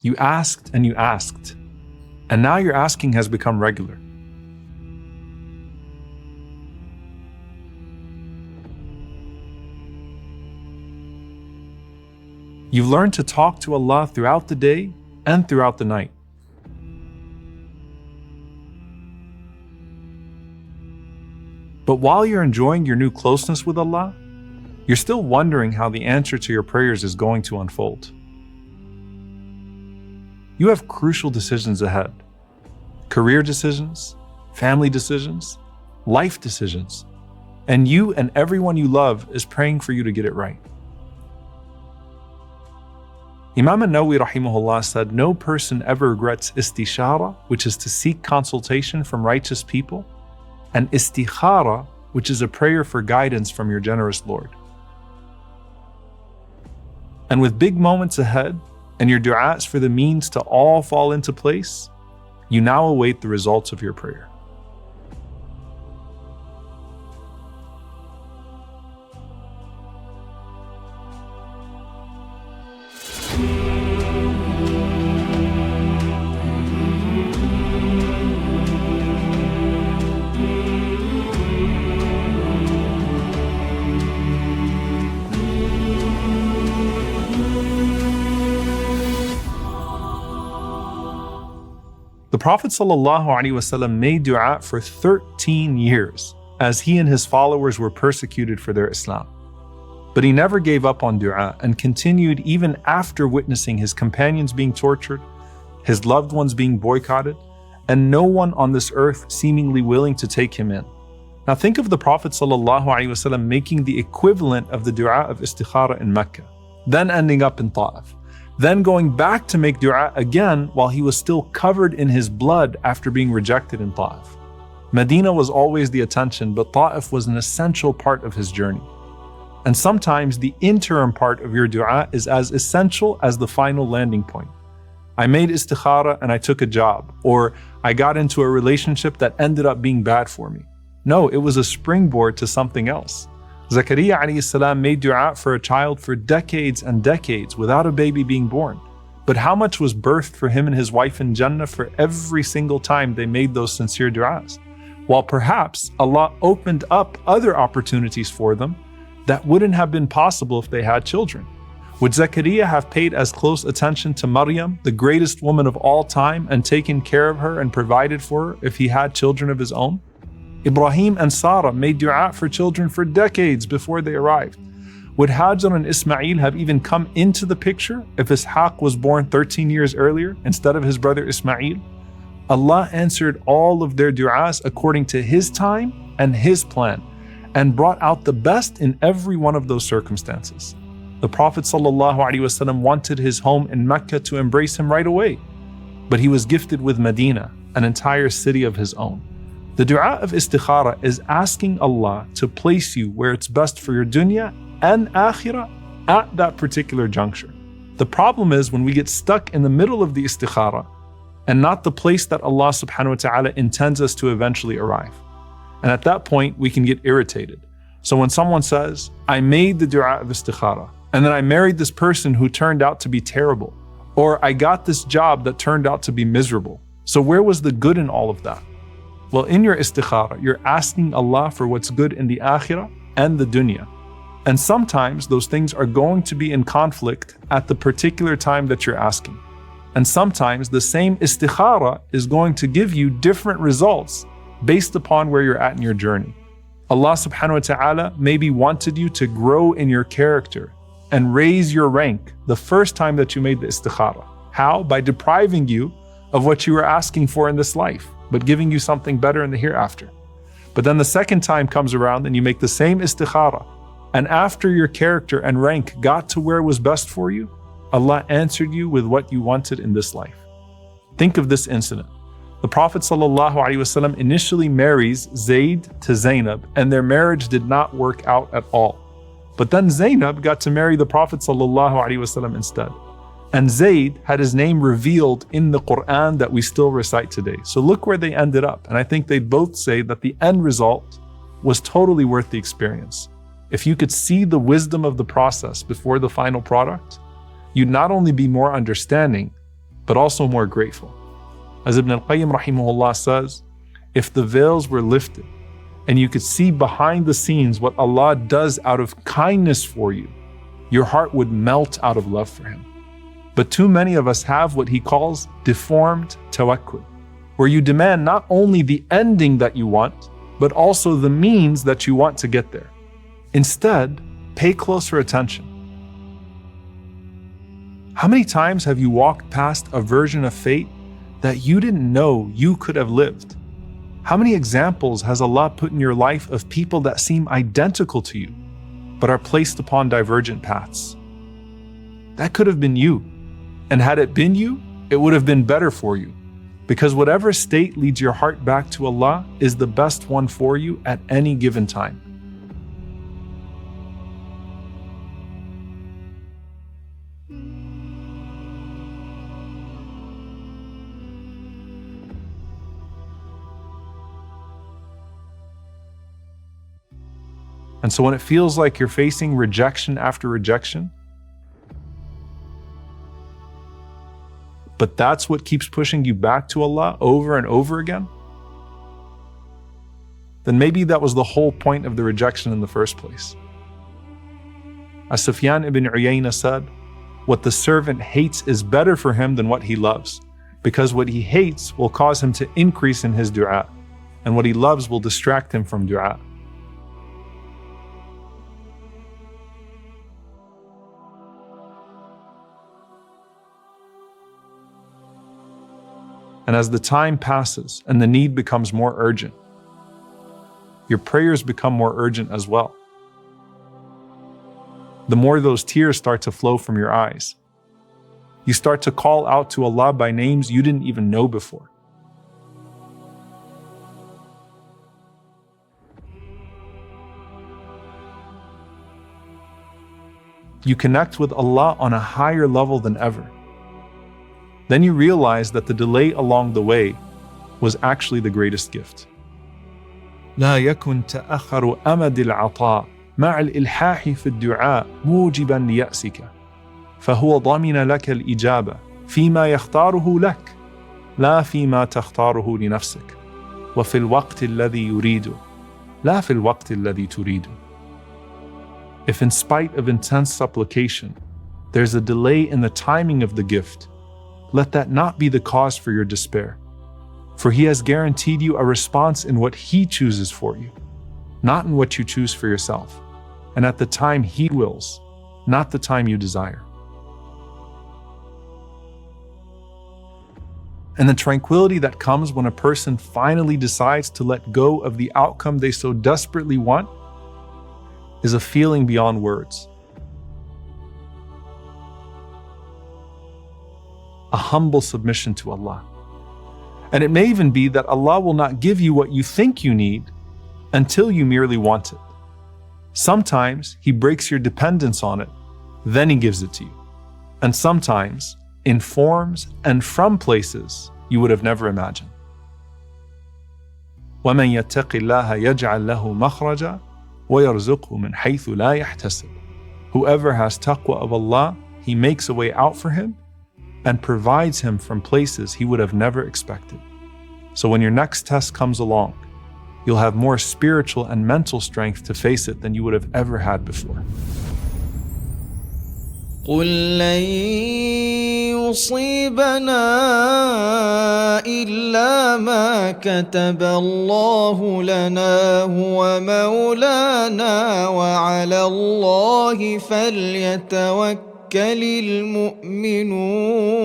You asked and you asked, and now your asking has become regular. You've learned to talk to Allah throughout the day and throughout the night. But while you're enjoying your new closeness with Allah, you're still wondering how the answer to your prayers is going to unfold. You have crucial decisions ahead. Career decisions, family decisions, life decisions, and you and everyone you love is praying for you to get it right. Imam an-Nawawi rahimahullah said, no person ever regrets istishara, which is to seek consultation from righteous people, and istikhara, which is a prayer for guidance from your generous Lord. And with big moments ahead, and your du'as for the means to all fall into place, you now await the results of your prayer. The Prophet ﷺ made dua for 13 years as he and his followers were persecuted for their Islam. But he never gave up on dua and continued even after witnessing his companions being tortured, his loved ones being boycotted, and no one on this earth seemingly willing to take him in. Now think of the Prophet ﷺ making the equivalent of the dua of istikhara in Mecca, then ending up in Ta'if, then going back to make dua again while he was still covered in his blood after being rejected in Ta'if. Medina was always the attention, but Ta'if was an essential part of his journey. And sometimes the interim part of your dua is as essential as the final landing point. I made istikhara and I took a job, or I got into a relationship that ended up being bad for me. No, it was a springboard to something else. Zakaria alayhi salam made dua for a child for decades and decades without a baby being born. But how much was birthed for him and his wife in Jannah for every single time they made those sincere duas? While perhaps Allah opened up other opportunities for them that wouldn't have been possible if they had children. Would Zakaria have paid as close attention to Maryam, the greatest woman of all time, and taken care of her and provided for her if he had children of his own? Ibrahim and Sarah made dua for children for decades before they arrived. Would Hajar and Ismail have even come into the picture if Ishaq was born 13 years earlier instead of his brother Ismail? Allah answered all of their duas according to His time and His plan, and brought out the best in every one of those circumstances. The Prophet ﷺ wanted his home in Mecca to embrace him right away, but he was gifted with Medina, an entire city of his own. The dua of istikhara is asking Allah to place you where it's best for your dunya and akhirah at that particular juncture. The problem is when we get stuck in the middle of the istikhara and not the place that Allah subhanahu wa ta'ala intends us to eventually arrive. And at that point, we can get irritated. So when someone says, I made the dua of istikhara, and then I married this person who turned out to be terrible, or I got this job that turned out to be miserable. So where was the good in all of that? Well, in your istikhara, you're asking Allah for what's good in the akhirah and the dunya. And sometimes those things are going to be in conflict at the particular time that you're asking. And sometimes the same istikhara is going to give you different results based upon where you're at in your journey. Allah subhanahu wa ta'ala maybe wanted you to grow in your character and raise your rank the first time that you made the istikhara. How? By depriving you of what you were asking for in this life, but giving you something better in the hereafter. But then the second time comes around and you make the same istikhara, and after your character and rank got to where was best for you, Allah answered you with what you wanted in this life. Think of this incident. The Prophet ﷺ initially marries Zayd to Zainab, and their marriage did not work out at all. But then Zainab got to marry the Prophet ﷺ instead. And Zayd had his name revealed in the Quran that we still recite today. So look where they ended up. And I think they'd both say that the end result was totally worth the experience. If you could see the wisdom of the process before the final product, you'd not only be more understanding, but also more grateful. As Ibn al-Qayyim rahimahullah says, if the veils were lifted and you could see behind the scenes what Allah does out of kindness for you, your heart would melt out of love for Him. But too many of us have what he calls deformed tawakkul, where you demand not only the ending that you want, but also the means that you want to get there. Instead, pay closer attention. How many times have you walked past a version of fate that you didn't know you could have lived? How many examples has Allah put in your life of people that seem identical to you, but are placed upon divergent paths? That could have been you. And had it been you, it would have been better for you. Because whatever state leads your heart back to Allah is the best one for you at any given time. And so when it feels like you're facing rejection after rejection, but that's what keeps pushing you back to Allah over and over again, then maybe that was the whole point of the rejection in the first place. As Sufyan ibn Uyayna said, what the servant hates is better for him than what he loves, because what he hates will cause him to increase in his dua, and what he loves will distract him from dua. And as the time passes and the need becomes more urgent, your prayers become more urgent as well. The more those tears start to flow from your eyes, you start to call out to Allah by names you didn't even know before. You connect with Allah on a higher level than ever. Then you realize that the delay along the way was actually the greatest gift. لا يكن تأخر أمد العطاء مع الإلحاح في الدعاء موجبا ليأسك فهو ضمن لك الإجابة فيما يختاره لك لا فيما تختاره لنفسك وفي الوقت الذي يريده لا في الوقت الذي تريده. If in spite of intense supplication, there's a delay in the timing of the gift, let that not be the cause for your despair. For He has guaranteed you a response in what He chooses for you, not in what you choose for yourself, and at the time He wills, not the time you desire. And the tranquility that comes when a person finally decides to let go of the outcome they so desperately want is a feeling beyond words. A humble submission to Allah. And it may even be that Allah will not give you what you think you need until you merely want it. Sometimes He breaks your dependence on it, then He gives it to you. And sometimes in forms and from places you would have never imagined. وَمَنْ يَتَّقِ اللَّهَ يَجْعَلْ لَهُ مَخْرَجًا وَيَرْزُقْهُ مِنْ حَيْثُ لَا يَحْتَسِبُ. Whoever has taqwa of Allah, He makes a way out for him and provides him from places he would have never expected. So when your next test comes along, you'll have more spiritual and mental strength to face it than you would have ever had before. قل لن يصيبنا إلا ما كتب الله لنا هو مولانا وعلى الله فليتوكل المؤمنون